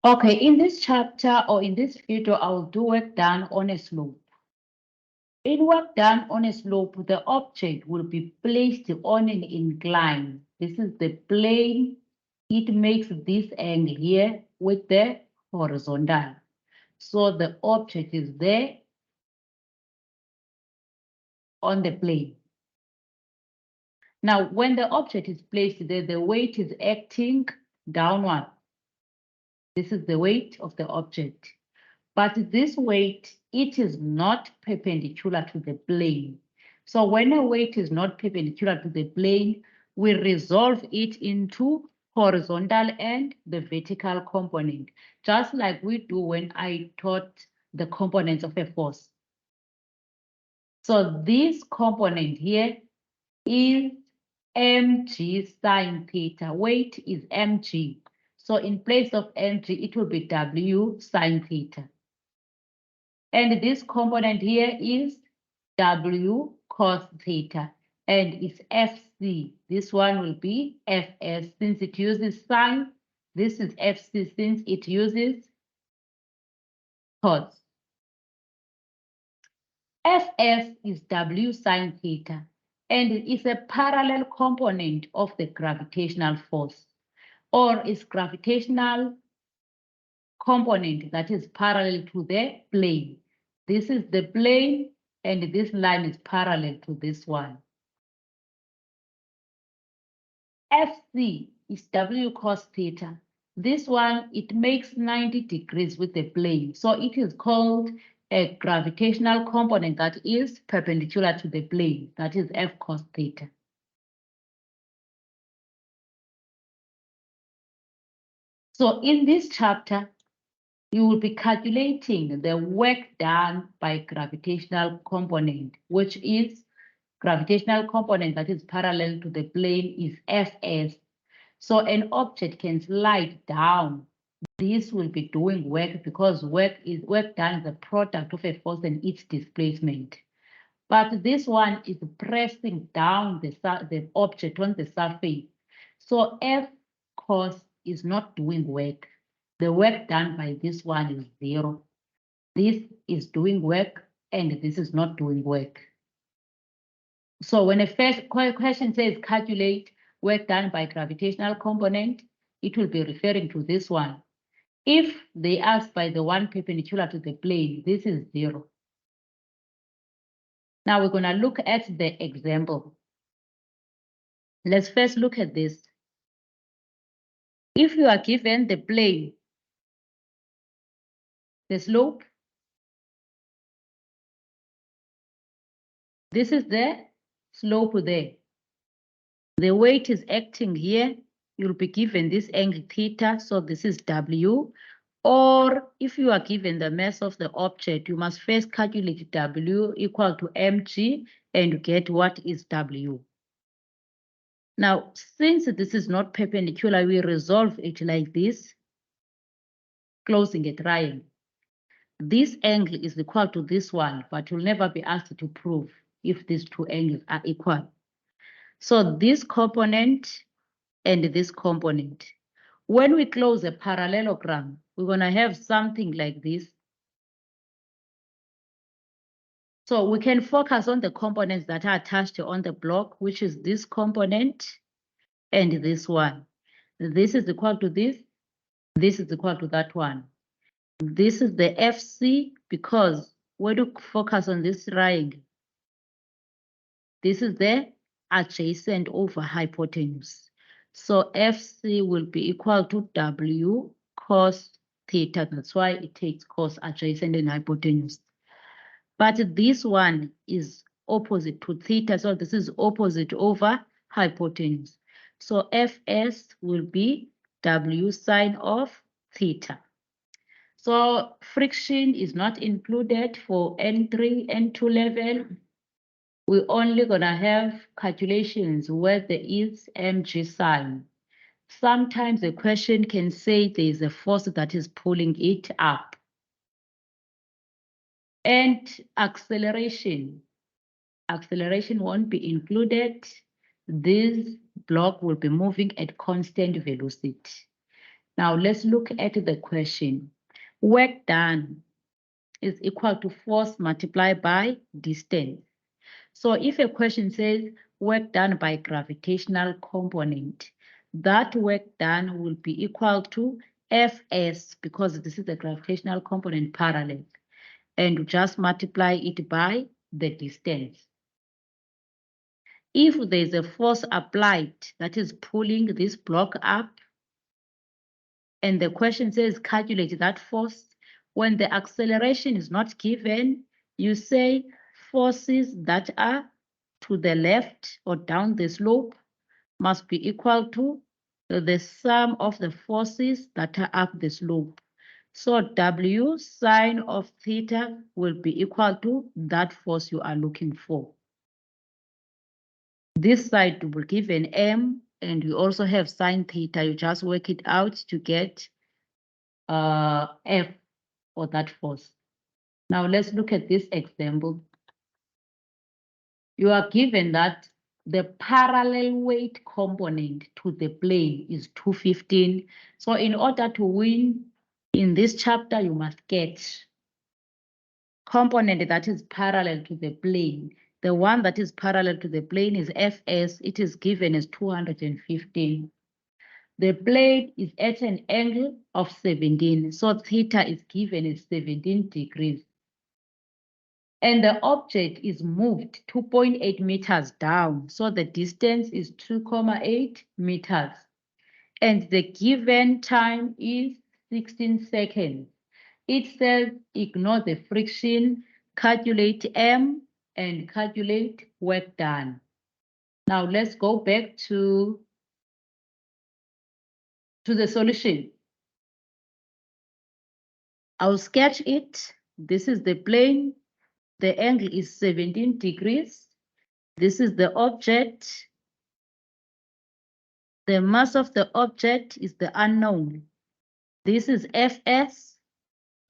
Okay, in this chapter or in this video, I'll do work done on a slope. In work done on a slope, the object will be placed on an incline. This is the plane. It makes this angle here with the horizontal. So the object is there on the plane. Now, when the object is placed there, the weight is acting downward. This is the weight of the object. But this weight, it is not perpendicular to the plane. So when a weight is not perpendicular to the plane, we resolve it into horizontal and the vertical component, just like we do when I taught the components of a force. So this component here is mg sine theta. Weight is mg. So in place of mg, it will be w sine theta. And this component here is W cos theta. And it's FC. This one will be Fs since it uses sine. This is FC since it uses cos. Fs is W sine theta. And it is a parallel component of the gravitational force, or its gravitational component that is parallel to the plane. This is the plane, and this line is parallel to this one. FC is W cos theta. This one, it makes 90 degrees with the plane. So it is called a gravitational component that is perpendicular to the plane. That is F cos theta. So in this chapter, you will be calculating the work done by gravitational component, which is gravitational component that is parallel to the plane is Fs. So an object can slide down. This will be doing work because work done is a product of a force and its displacement. But this one is pressing down the object on the surface. So F cos is not doing work. The work done by this one is 0. This is doing work and this is not doing work. So when a first question says calculate work done by gravitational component, it will be referring to this one. If they ask by the one perpendicular to the plane, this is 0. Now we're going to look at the example. Let's first look at this. If you are given the plane, the slope, this is the slope there. The weight is acting here. You'll be given this angle theta, so this is W. Or if you are given the mass of the object, you must first calculate W equal to mg and get what is W. Now, since this is not perpendicular, we resolve it like this, closing a triangle. This angle is equal to this one, but you'll never be asked to prove if these two angles are equal. So this component and this component. When we close a parallelogram, we're going to have something like this. So we can focus on the components that are attached on the block, which is this component and this one. This is equal to this. This is equal to that one. This is the FC because when you focus on this triangle, this is the adjacent over hypotenuse. So FC will be equal to W cos theta. That's why it takes cos adjacent and hypotenuse. But this one is opposite to theta. So this is opposite over hypotenuse. So Fs will be W sine of theta. So friction is not included for N3, N2 level. We're only going to have calculations where there is mg sine. Sometimes a question can say there is a force that is pulling it up. And acceleration won't be included. This block will be moving at constant velocity. Now let's look at the question. Work done is equal to force multiplied by distance. So if a question says work done by gravitational component, that work done will be equal to Fs, because this is the gravitational component parallel, and just multiply it by the distance. If there's a force applied that is pulling this block up, and the question says calculate that force, when the acceleration is not given, you say forces that are to the left or down the slope must be equal to the sum of the forces that are up the slope. So W sine of theta will be equal to that force you are looking for. This side will give an M, and you also have sine theta. You just work it out to get F for that force. Now let's look at this example. You are given that the parallel weight component to the plane is 215. So in order to win in this chapter, you must get component that is parallel to the plane. The one that is parallel to the plane is Fs. It is given as 215. The plane is at an angle of 17. So theta is given as 17 degrees. And the object is moved 2.8 meters down. So the distance is 2.8 meters. And the given time is 16 seconds. It says ignore the friction, calculate M, and calculate work done. Now let's go back to the solution. I'll sketch it. This is the plane. The angle is 17 degrees. This is the object. The mass of the object is the unknown. This is Fs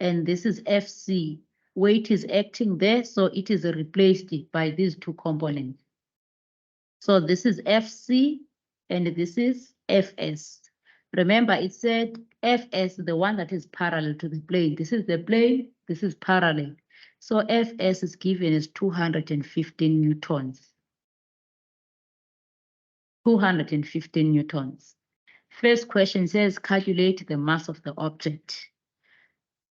and this is Fc. Weight is acting there, so it is replaced by these two components. So this is Fc and this is Fs. Remember, it said Fs, the one that is parallel to the plane. This is the plane, this is parallel. So Fs is given as 215 newtons. 215 newtons. First question says calculate the mass of the object.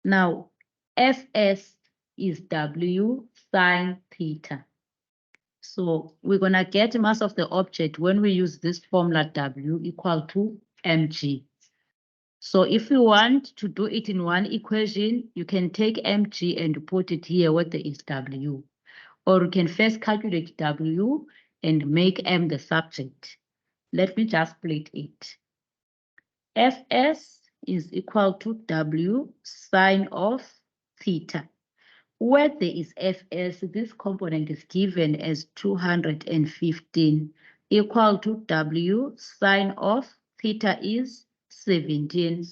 Now, Fs is W sine theta. So we're going to get mass of the object when we use this formula W equal to mg. So if you want to do it in one equation, you can take mg and put it here where there is W. Or you can first calculate W and make m the subject. Let me just split it. Fs is equal to W sine of theta. Where there is Fs, this component is given as 215 equal to W sine of theta is 17.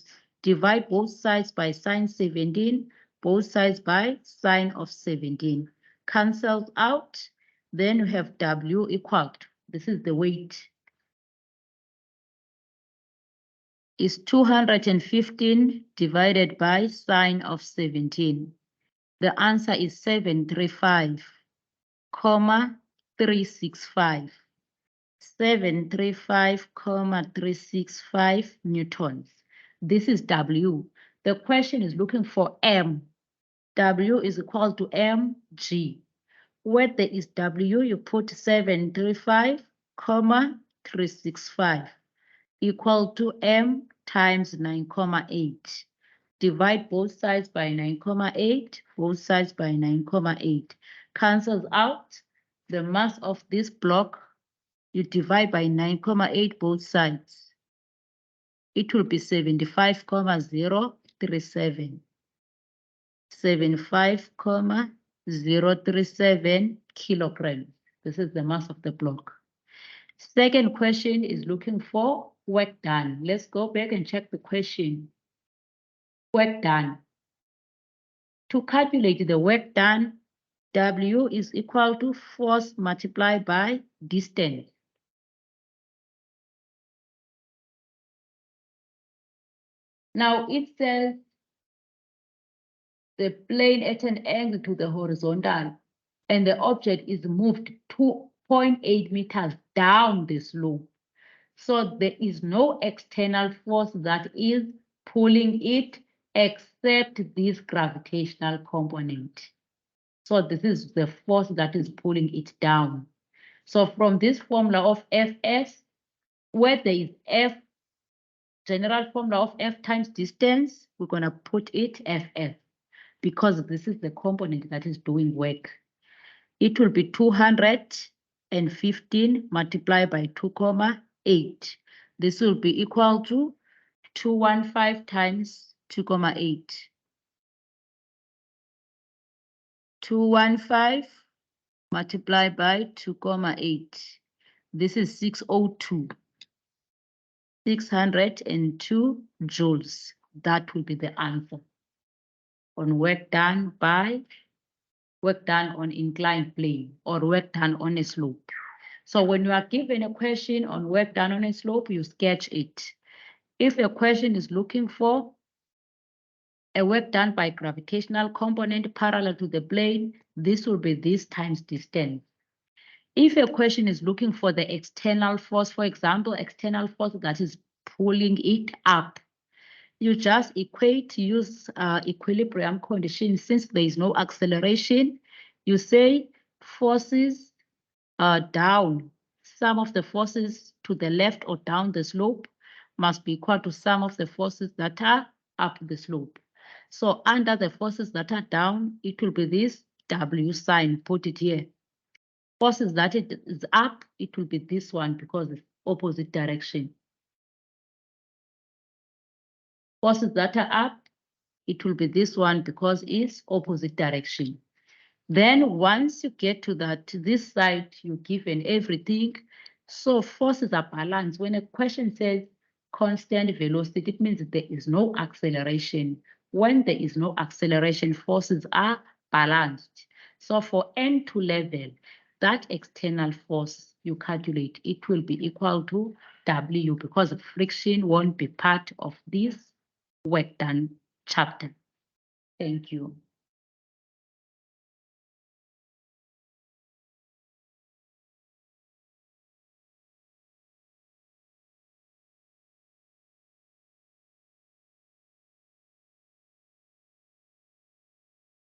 Divide both sides by sine 17, both sides by sine of 17. Cancels out, then we have W equal to, this is the weight, is 215 divided by sine of 17. The answer is 735,365. 735,365 newtons. This is W. The question is looking for M. W is equal to mg. Where there is W, you put 735,365 equal to M times 9,8. Divide both sides by 9,8, both sides by 9,8. Cancels out the mass of this block. You divide by 9,8 both sides. It will be 75,037. 75,037 kilograms. This is the mass of the block. Second question is looking for work done. Let's go back and check the question. Work done. To calculate the work done, W is equal to force multiplied by distance. Now it says the plane at an angle to the horizontal and the object is moved 2.8 meters down the slope. So there is no external force that is pulling it except this gravitational component. So this is the force that is pulling it down. So from this formula of Fs, where there is F, general formula of F times distance, we're going to put it Fs because this is the component that is doing work. It will be 215 multiplied by 2,8. This will be equal to 215 times 2,8. 215 multiplied by 2,8. This is 602. 602 joules. That will be the answer on work done on inclined plane or work done on a slope. So when you are given a question on work done on a slope, you sketch it. If a question is looking for a work done by gravitational component parallel to the plane, this will be this times distance. If a question is looking for the external force, for example, external force that is pulling it up, you just use equilibrium conditions. Since there is no acceleration, you say forces down. Sum of the forces to the left or down the slope must be equal to sum of the forces that are up the slope. So under the forces that are down, it will be this W sign, put it here. Forces that it is up, it will be this one because it's opposite direction. Forces that are up, it will be this one because it's opposite direction. Then once you get to this side, you're given everything. So forces are balanced. When a question says constant velocity, it means there is no acceleration. When there is no acceleration, forces are balanced. So for N2 level, that external force you calculate, it will be equal to W because friction won't be part of this work done chapter. Thank you.